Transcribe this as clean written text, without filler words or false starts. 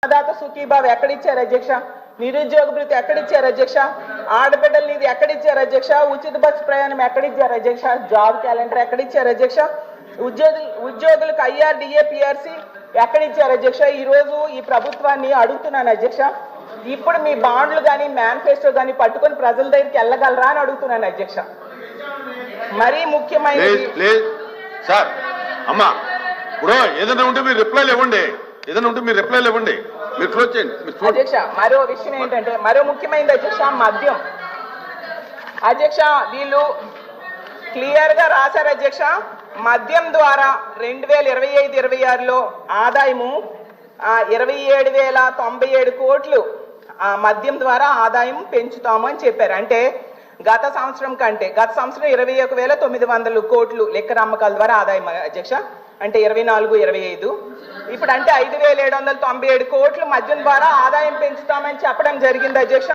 అన్నదాత సుఖీభావ్ ఎక్కడిచ్చారు అధ్యక్ష? నిరుద్యోగ భృతి ఎక్కడిచ్చారు అధ్యక్ష? ఆడబిడ్డల నిధి ఎక్కడిచ్చారు అధ్యక్ష? ఉచిత బస్సు ప్రయాణం ఎక్కడిచ్చారు అధ్యక్ష? జాబ్ క్యాలెండర్ ఎక్కడిచ్చారు అధ్యక్ష? ఉద్యోగులకు IRDA PRC ఎక్కడిచ్చారు అధ్యక్ష? ఈ రోజు ఈ ప్రభుత్వాన్ని అడుగుతున్నాను అధ్యక్ష. ఇప్పుడు మీ బాండ్లు కానీ మేనిఫెస్టో కానీ పట్టుకొని ప్రజల దగ్గరికి వెళ్ళగలరా అని అడుగుతున్నాను అధ్యక్ష. మరీ ముఖ్యమైనది సార్ అమ్మా, ఇప్పుడు ఏదైనా ఉంటే మీరు రిప్లైలు ఇవ్వండి, మీరు క్లోజ్ చేయండి అధ్యక్ష. మరో విషయం ఏంటంటే, మరో ముఖ్యమైనది అధ్యక్ష, మద్యం. అధ్యక్ష, వీళ్ళు క్లియర్ గా రాశారు అధ్యక్ష, మద్యం ద్వారా 2025-26లో ఆదాయము 27,097 కోట్లు మద్యం ద్వారా ఆదాయం పెంచుతాము అని చెప్పారు. అంటే గత సంవత్సరం 21,900 కోట్లు లెక్కర అమ్మకాల ద్వారా ఆదాయం అధ్యక్ష. అంటే 24-25 ఇప్పుడు అంటే 5,797 కోట్లు మద్యం ద్వారా ఆదాయం పెంచుతామని చెప్పడం జరిగింది అధ్యక్ష.